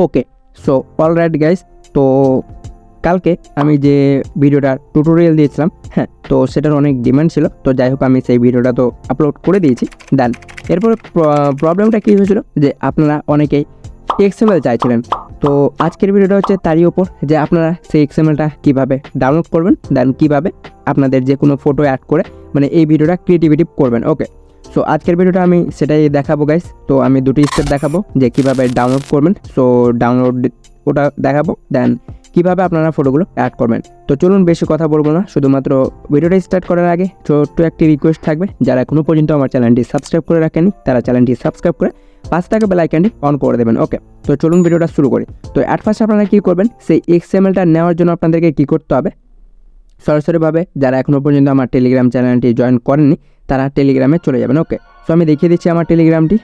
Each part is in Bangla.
ওকে, সো অলরাইট গাইস, তো কালকে আমি যে ভিডিওটা টিউটোরিয়াল দিয়েছিলাম, হ্যাঁ, তো সেটার অনেক ডিমান্ড ছিল, তো যাই হোক আমি সেই ভিডিওটা তো আপলোড করে দিয়েছি। দেন এরপরে প্রবলেমটা কী হয়েছিল যে আপনারা অনেকেই XML চাইছিলেন। তো আজকের ভিডিওটা হচ্ছে তারই ওপর যে আপনারা সেই XMLটা কীভাবে ডাউনলোড করবেন, দেন কীভাবে আপনাদের যে কোনো ফটো অ্যাড করে মানে এই ভিডিওটা ক্রিয়েটিভিটি করবেন। ওকে, সো আজকের ভিডিওটা আমি সেটাই দেখাবো গাইস। তো আমি দুটি স্টেপ দেখাবো যে কীভাবে ডাউনলোড করবেন, সো ডাউনলোড ওটা দেখাবো, দেন কীভাবে আপনারা ফটোগুলো অ্যাড করবেন। তো চলুন বেশি কথা বলবো না, শুধুমাত্র ভিডিওটা স্টার্ট করার আগে ছোট্ট একটি রিকোয়েস্ট থাকবে, যারা এখনও পর্যন্ত আমার চ্যানেলটি সাবস্ক্রাইব করে রাখেনি তারা চ্যানেলটি সাবস্ক্রাইব করে পাশে থাকা বেল আইকনটি অন করে দেবেন। ওকে, তো চলুন ভিডিওটা শুরু করি। তো অ্যাট ফার্স্ট আপনারা কী করবেন, সেই XMLটা নেওয়ার জন্য আপনাদেরকে কী করতে হবে, সরাসরিভাবে যারা এখনও পর্যন্ত আমার টেলিগ্রাম চ্যানেলটি জয়েন করেননি তারা টেলিগ্রামে চলে যাবেন। ওকে, সো আমি দেখিয়ে দিচ্ছি আমার টেলিগ্রামটি।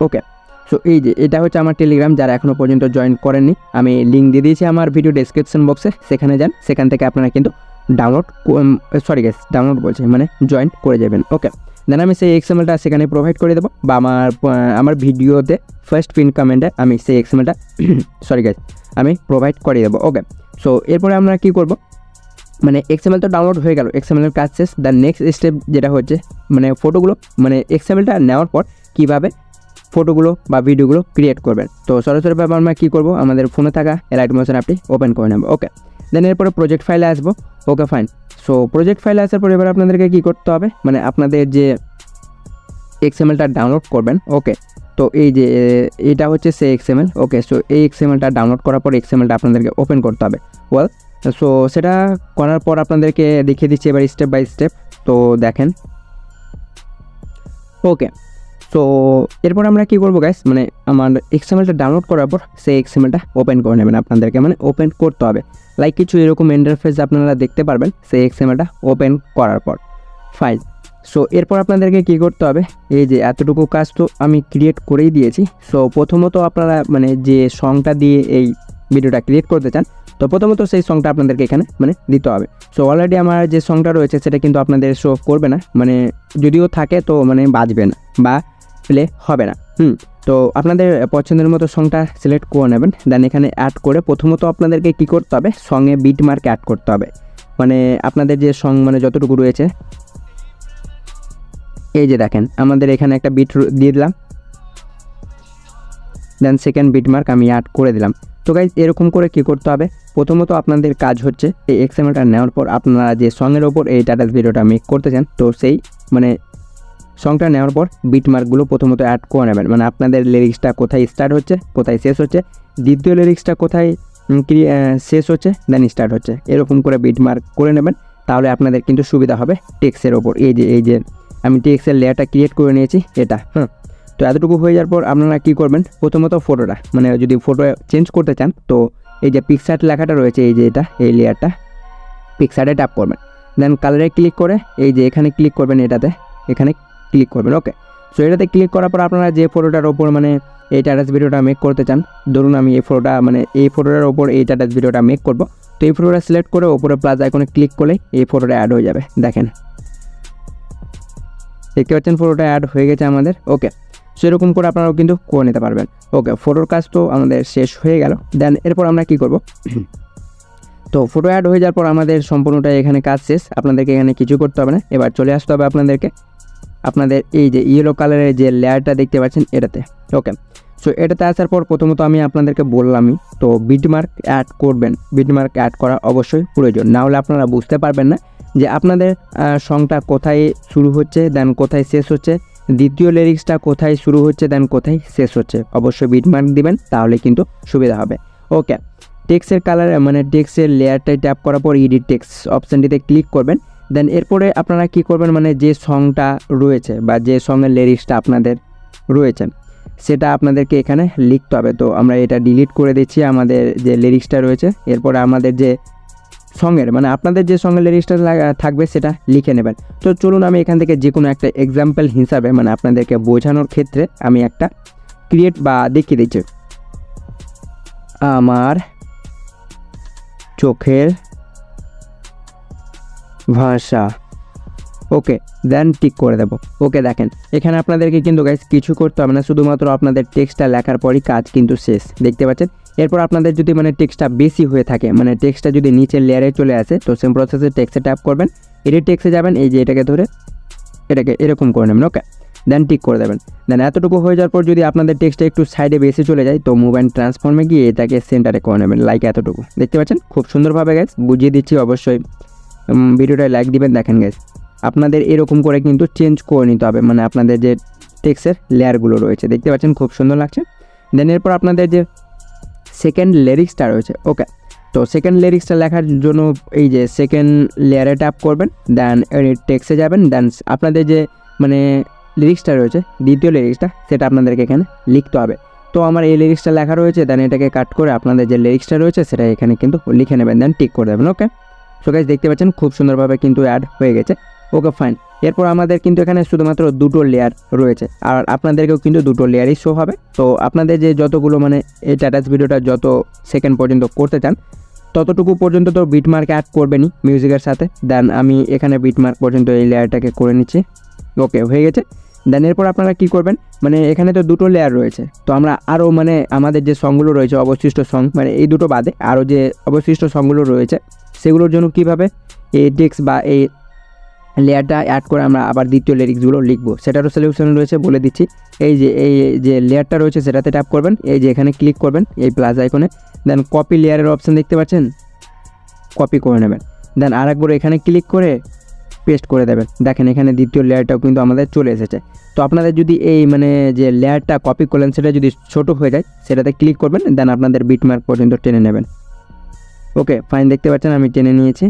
ওকে, সো এই যে এটা হচ্ছে আমার টেলিগ্রাম, যারা এখনও পর্যন্ত জয়েন করেননি আমি লিঙ্ক দিয়ে দিয়েছি আমার ভিডিও ডেসক্রিপশন বক্সে, সেখানে যান, সেখান থেকে আপনারা কিন্তু ডাউনলোড বলছে মানে জয়েন করে যাবেন। ওকে, দেন আমি সেই XMLটা সেখানে প্রোভাইড করে দেবো, বা আমার ভিডিওতে ফার্স্ট পিন কমেন্টে আমি সেই XMLটা আমি প্রোভাইড করে দেবো। ওকে, সো এরপরে আমরা কী করব, মানে XML তো ডাউনলোড হয়ে গেল, XML এর কাজ শেষ। দ্য নেক্সট স্টেপ যেটা হচ্ছে মানে ফটোগুলো, মানে XMLটা নেওয়ার পর কীভাবে ফটোগুলো বা ভিডিওগুলো ক্রিয়েট করবেন। তো সরাসরিভাবে আমরা কী করবো, আমাদের ফোনে থাকা লাইট মোশন অ্যাপটি ওপেন করে নেব। ওকে, দেন এরপরে প্রজেক্ট ফাইলে আসবো। ওকে ফাইন, সো প্রজেক্ট ফাইলে আসার পর এবার আপনাদেরকে কী করতে হবে, মানে আপনাদের যে XMLটা ডাউনলোড করবেন। ওকে, তো এই যে এটা হচ্ছে সেই XML। ওকে, সো এই XMLটা ডাউনলোড করার পর XMLটা আপনাদেরকে ওপেন করতে হবে। সো সেটা করার পর আপনাদেরকে দেখিয়ে দিচ্ছি এবার স্টেপ বাই স্টেপ। তো দেখেন, ওকে, সো এরপর আমরা কী করবো গাইস, মানে আমার XMLটা ডাউনলোড করার পর সেই XMLটা ওপেন করে নেবেন। আপনাদেরকে মানে ওপেন করতে হবে, লাইক কিছু এরকম ইন্টারফেস আপনারা দেখতে পারবেন সেই XMLটা ওপেন করার পর। ফাইল, সো এরপর আপনাদেরকে কী করতে হবে, এই যে এতটুকু কাজ তো আমি ক্রিয়েট করেই দিয়েছি। সো প্রথমত আপনারা মানে যে সংটা দিয়ে এই ভিডিওটা ক্রিয়েট করতে চান, তো প্রথমত সেই সংটা আপনাদেরকে এখানে মানে দিতে হবে। সো অলরেডি আমার যে সংটা রয়েছে সেটা কিন্তু আপনাদের শো করবে না, মানে যদিও থাকে তো মানে বাজবে না বা প্লে হবে না। তো আপনাদের পছন্দের মতো সংটা সিলেক্ট করে নেবেন, দেন এখানে অ্যাড করে প্রথমত আপনাদেরকে কী করতে হবে, সঙ্গে বিট মার্ক অ্যাড করতে হবে। মানে আপনাদের যে সং মানে যতটুকু রয়েছে, এই যে দেখেন আমাদের এখানে একটা বিট দিয়ে দিলাম, দেন সেকেন্ড বিট মার্ক আমি অ্যাড করে দিলাম। তো গাইজ এরকম করে কী করতে হবে, প্রথমত আপনাদের কাজ হচ্ছে এই XMLটা নেওয়ার পর আপনারা যে সঙ্গের ওপর এই টাটাস ভিডিওটা মেক করতে চান, তো সেই মানে সংটা নেওয়ার পর বিট মার্কগুলো প্রথমত অ্যাড করে নেবেন। মানে আপনাদের লিরিক্সটা কোথায় স্টার্ট হচ্ছে, কোথায় শেষ হচ্ছে, দ্বিতীয় লিরিক্সটা কোথায় শেষ হচ্ছে, দেন স্টার্ট হচ্ছে, এরকম করে বিট মার্ক করে নেবেন। তাহলে আপনাদের কিন্তু সুবিধা হবে টেক্সের ওপর। এই যে আমি টেক্সের লেয়ারটা ক্রিয়েট করে নিয়েছি এটা। তো এতটুকু হয়ে যাওয়ার পর আপনারা কী করবেন, প্রথমত ফটোটা মানে যদি ফটো চেঞ্জ করতে চান, তো এই যে পিকচার লেখাটা রয়েছে, এই যে এটা এই লেয়ারটা পিকচারে ট্যাপ করবেন, দেন কালারে ক্লিক করে এই যে এখানে ক্লিক করবেন, এখানে ক্লিক করবেন। ওকে, সো এটাতে ক্লিক করার পর আপনারা যে ফটোটার ওপর মানে এই টাটাস ভিডিওটা মেক করতে চান, ধরুন আমি এই ফটোটার ওপর এই টাটাস ভিডিওটা মেক করব, তো এই ফটোটা সিলেক্ট করে ওপরে প্লাস আইকনে ক্লিক করলেই এই ফটোটা অ্যাড হয়ে যাবে। দেখেন, দেখতে পাচ্ছেন ফটোটা অ্যাড হয়ে গেছে আমাদের। ওকে, সেরকম করে আপনারাও কিন্তু করে নিতে পারবেন। ওকে, ফটোর কাজ তো আমাদের শেষ হয়ে গেল। দেন এরপর আমরা কি করব, তো ফটো অ্যাড হয়ে যাওয়ার পর আমাদের সম্পূর্ণটাই এখানে কাজ শেষ। আপনাদেরকে এখানে কিছু করতে হবে না, এবার চলে আসতে হবে আপনাদের এই যে ইয়েলো কালারের যে লেয়ারটা দেখতে পাচ্ছেন এটাতে। ওকে, সো এটাতে আসার পর প্রথমত আমি আপনাদেরকে বললামই, তো বিটমার্ক অ্যাড করবেন। বিটমার্ক অ্যাড করা অবশ্যই প্রয়োজন, না হলে আপনারা বুঝতে পারবেন না যে আপনাদের সংটা কোথায় শুরু হচ্ছে দেন কোথায় শেষ হচ্ছে, দ্বিতীয় লিরিক্সটা কোথায় শুরু হচ্ছে দেন কোথায় শেষ হচ্ছে। অবশ্যই বিটমার্ক দিবেন, তাহলে কিন্তু সুবিধা হবে। ওকে, টেক্সটের কালার মানে টেক্সটের লেয়ারটাই ট্যাপ করার পর এডিট টেক্সট অপশানটিতে ক্লিক করবেন। দেন এরপরে আপনারা কি করবেন, মানে যে সংটা রয়েছে বা যে সঙ্গের লিরিক্সটা আপনাদের রয়েছে সেটা আপনাদেরকে এখানে লিখতে হবে। তো আমরা এটা ডিলিট করে দিচ্ছি, আমাদের যে লিরিক্সটা রয়েছে, এরপরে আমাদের যে সঙ্গের মানে আপনাদের যে সঙ্গের লিরিক্সটা থাকবে সেটা লিখে নেবেন। তো চলুন আমি এখান থেকে যে কোনো একটা এক্সাম্পল হিসাবে মানে আপনাদেরকে বোঝানোর ক্ষেত্রে আমি একটা ক্রিয়েট বা দেখিয়ে দিচ্ছি। আমার চোখের ভাষা। ওকে দেন টিক করে দেবো। ওকে দেখেন এখানে আপনাদেরকে কিন্তু গাইস কিছু করতে হবে না, শুধুমাত্র আপনাদের টেক্সটটা লেখার পরই কাজ কিন্তু শেষ, দেখতে পাচ্ছেন। এরপর আপনাদের যদি মানে টেক্সটটা বেশি হয়ে থাকে, মানে টেক্সটটা যদি নিচের লেয়ারে চলে আসে, তো সেম প্রসেসে টেক্সটে ট্যাপ করবেন, এডিট টেক্সটে যাবেন, এই যে এটাকে ধরে এটাকে এরকম করে নেবেন। ওকে দেন টিক করে দেবেন। দেন এতটুকু হয়ে যাওয়ার পর যদি আপনাদের টেক্সটটা একটু সাইডে বেশি চলে যায়, তো মুভ অ্যান্ড ট্রান্সফর্মে গিয়ে এটাকে সেন্টারে করে নেবেন, লাইক এতটুকু, দেখতে পাচ্ছেন। খুব সুন্দরভাবে গাইস বুঝিয়ে দিচ্ছি, অবশ্যই ভিডিওটায় লাইক দিবেন। দেখেন গাইস আপনাদের এরকম করে কিন্তু চেঞ্জ করে নিতে হবে, মানে আপনাদের যে টেক্সটের লেয়ারগুলো রয়েছে, দেখতে পাচ্ছেন খুব সুন্দর লাগছে। দেন এরপর আপনাদের যে সেকেন্ড লিরিক্সটা রয়েছে, ওকে, তো সেকেন্ড লিরিক্সটা লেখার জন্য এই যে সেকেন্ড লেয়ারে ট্যাপ করবেন, দেন টেক্সটে যাবেন, দেন আপনাদের যে মানে লিরিক্সটা রয়েছে, দ্বিতীয় লিরিক্সটা, সেটা আপনাদেরকে এখানে লিখতে হবে। তো আমার এই লিরিক্সটা লেখা রয়েছে, দেন এটাকে কাট করে আপনাদের যে লিরিক্সটা রয়েছে সেটা এখানে কিন্তু লিখে নেবেন, দেন টিক করে দেবেন। ওকে সো গাইস দেখতে পাচ্ছেন খুব সুন্দরভাবে কিন্তু অ্যাড হয়ে গেছে। Okay fine. এরপর আমাদের কিন্তু এখানে শুধুমাত্র দুটো লেয়ার রয়েছে, আর আপনাদেরকেও কিন্তু দুটো লেয়ারই শো হবে। তো আপনাদের যে যতগুলো মানে এই স্ট্যাটাস ভিডিওটা যত সেকেন্ড পর্যন্ত করতে চান, ততটুকু পর্যন্ত তো বিটমার্ক অ্যাড করবেনই মিউজিকের সাথে। দেন আমি এখানে বিটমার্ক পর্যন্ত এই লেয়ারটাকে করে নিচ্ছি। ওকে হয়ে গেছে। দেন এরপর আপনারা কী করবেন, মানে এখানে তো দুটো লেয়ার রয়েছে, তো আমরা আরও মানে আমাদের যে সংগুলো রয়েছে অবশিষ্ট সং, মানে এই দুটো বাদে আরও যে অবশিষ্ট সংগুলো রয়েছে সেগুলোর জন্য কীভাবে এই টেক্সট বা এই লেয়ারটা অ্যাড করে আমরা আবার দ্বিতীয় লিরিক্সগুলো লিখবো, সেটারও সলিউশন রয়েছে, বলে দিচ্ছি। এই যে লেয়ারটা রয়েছে সেটাতে ট্যাপ করবেন, এই যে এখানে ক্লিক করবেন এই প্লাস আইকনে, দেন কপি লেয়ারের অপশান দেখতে পাচ্ছেন, কপি করে নেবেন। দেন আরেকবার এখানে ক্লিক করে পেস্ট করে দেবেন। দেখেন এখানে দ্বিতীয় লেয়ারটাও কিন্তু আমাদের চলে এসেছে। তো আপনাদের যদি এই মানে যে লেয়ারটা কপি করলেন সেটা যদি ছোট হয়ে যায়, সেটাতে ক্লিক করবেন, দেন আপনাদের বিটমার্ক পর্যন্ত টেনে নেবেন। ওকে ফাইন, দেখতে পাচ্ছেন আমি টেনে নিয়েছি,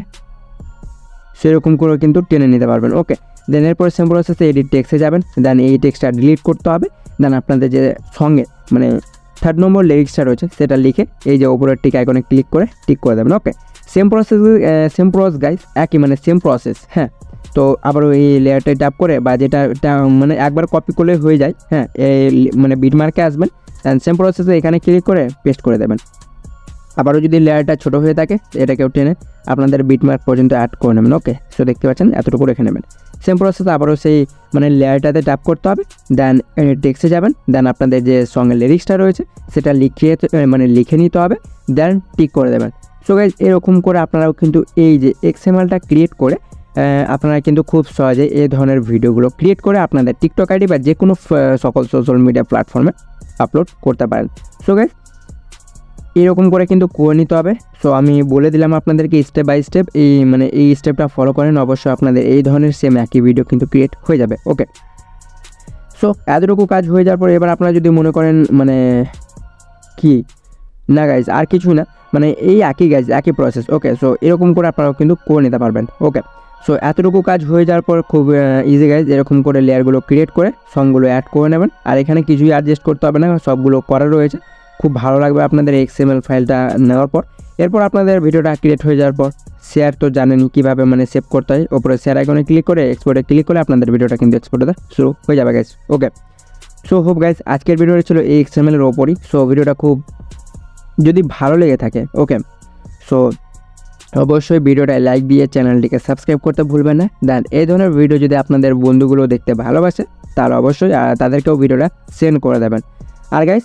সেরকম করে কিন্তু টেনে নিতে পারবেন। ওকে দেন এরপর সেম প্রসেসে এডিট টেক্সটে যাবেন, দেন এই টেক্সটটা ডিলিট করতে হবে। দেন আপনাদের যে সঙ্গে মানে 3rd নম্বর লিরিক্সটা রয়েছে সেটা লিখে এই যে উপরের টিক আইকনে ক্লিক করে টিক করে দেবেন। ওকে সেম প্রসেস গাইস, একই মানে সেম প্রসেস। হ্যাঁ, তো আবারও এই লেয়ারটা ট্যাপ করে বা যেটা মানে একবার কপি করলে হয়ে যায়। হ্যাঁ, এই মানে বিটমার্কে আসবেন, দেন সেম প্রসেসে এখানে ক্লিক করে পেস্ট করে দেবেন। আবারও যদি লেয়ারটা ছোটো হয়ে থাকে, এটাকেও টেনে আপনাদের বিটমার্ক পর্যন্ত অ্যাড করে নেবেন। ওকে সো দেখতে পাচ্ছেন এতটুকু রেখে নেবেন। সেম প্রসেস আবারও সেই মানে লেয়ারটাতে ট্যাপ করতে হবে, দেন টেক্সটে যাবেন, দেন আপনাদের যে সঙ্গে লিরিক্সটা রয়েছে সেটা লিখে নিতে হবে, দেন টিক করে দেবেন। সো গাইজ এরকম করে আপনারাও কিন্তু এই যে XMLটা ক্রিয়েট করে আপনারা কিন্তু খুব সহজে এই ধরনের ভিডিওগুলো ক্রিয়েট করে আপনাদের টিকটক আইডি বা যে কোনো সকল সোশ্যাল মিডিয়া প্ল্যাটফর্মে আপলোড করতে পারেন। সো গাইজ এরকম করে কিন্তু করে নিতে হবে। সো আমি বলে দিলাম আপনাদেরকে স্টেপ বাই স্টেপ, এই স্টেপটা ফলো করেন, অবশ্যই আপনাদের এই ধরনের সেম একই ভিডিও কিন্তু ক্রিয়েট হয়ে যাবে। ওকে সো এতটুকু কাজ হয়ে যাওয়ার পর এবার আপনারা যদি মনে করেন মানে কি না গাইজ আর কিছু না, মানে এই একই প্রসেস। ওকে সো এরকম করে আপনারাও কিন্তু করে নিতে পারবেন। ওকে সো এতটুকু কাজ হয়ে যাওয়ার পর খুব ইজি গাইজ, এরকম করে লেয়ারগুলো ক্রিয়েট করে সংগুলো অ্যাড করে নেবেন, আর এখানে কিছুই অ্যাডজাস্ট করতে হবে না, সবগুলো করা রয়েছে। খুব ভালো লাগবে আপনাদের XML ফাইলটা নেওয়ার পর। এরপর আপনাদের ভিডিওটা ক্রিয়েট হয়ে যাওয়ার পর শেয়ার তো জানেনই কীভাবে মানে সেভ করতে হয়, ওপরে শেয়ার আইকনে ক্লিক করে এক্সপোর্টে ক্লিক করে আপনাদের ভিডিওটা কিন্তু এক্সপোর্ট হতে শুরু হয়ে যাবে guys. Okay so hope guys আজকের ভিডিওটা ছিল এই XML এর ওপরই। সো ভিডিওটা খুব যদি ভালো লেগে থাকে, ওকে সো অবশ্যই ভিডিওটা লাইক দিয়ে চ্যানেলটিকে সাবস্ক্রাইব করতে ভুলবেন না। দেন এই ধরনের ভিডিও যদি আপনাদের বন্ধুগুলো দেখতে ভালোবাসে, তাহলে অবশ্যই তাদেরকেও ভিডিওটা সেন্ড করে দেবেন। আর গাইজ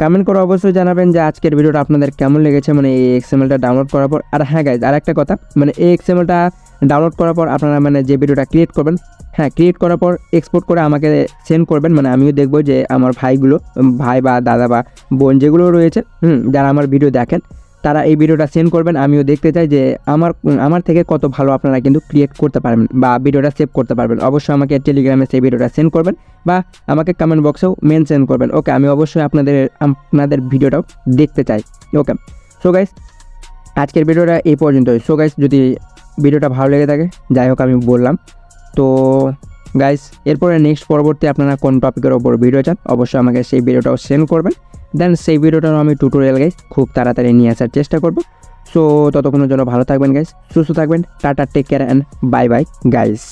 কমেন্ট করে অবশ্যই জানাবেন যে আজকের ভিডিওটা আপনাদের কেমন লেগেছে, মানে এই XMLটা ডাউনলোড করার পর। আর হ্যাঁ গাইজ আর একটা কথা, মানে এই XMLটা ডাউনলোড করার পর আপনারা মানে যে ভিডিওটা ক্রিয়েট করবেন, হ্যাঁ ক্রিয়েট করার পর এক্সপোর্ট করে আমাকে সেন্ড করবেন, মানে আমিও দেখবো যে আমার ভাই বা দাদা বা বোন যেগুলো রয়েছে যারা আমার ভিডিও দেখেন, তারা এই ভিডিওটা সেন্ড করবেন। আমিও দেখতে চাই যে আমার থেকে কত ভালো আপনারা কিন্তু ক্রিয়েট করতে পারবেন বা ভিডিওটা সেভ করতে পারবেন। অবশ্যই আমাকে টেলিগ্রামে সেই ভিডিওটা সেন্ড করবেন বা আমাকে কমেন্ট বক্সেও মেনশন করবেন। ওকে আমি অবশ্যই আপনাদের ভিডিওটাও দেখতে চাই। ওকে সো গাইস আজকের ভিডিওটা এই পর্যন্তই। সো গাইস যদি ভিডিওটা ভালো লেগে থাকে, যাই হোক আমি বললাম তো গাইস, এরপরে পরবর্তী আপনারা কোন টপিকের ওপর ভিডিও চান, অবশ্যই আমাকে সেই ভিডিওটাও সেন্ড করবেন। দেন সেই ভিডিওটাও আমি টিউটোরিয়াল গাইস খুব তাড়াতাড়ি নিয়ে আসার চেষ্টা করব। সো ততক্ষণের জন্য ভালো থাকবেন গাইস, সুস্থ থাকবেন, tata, take care and bye bye guys.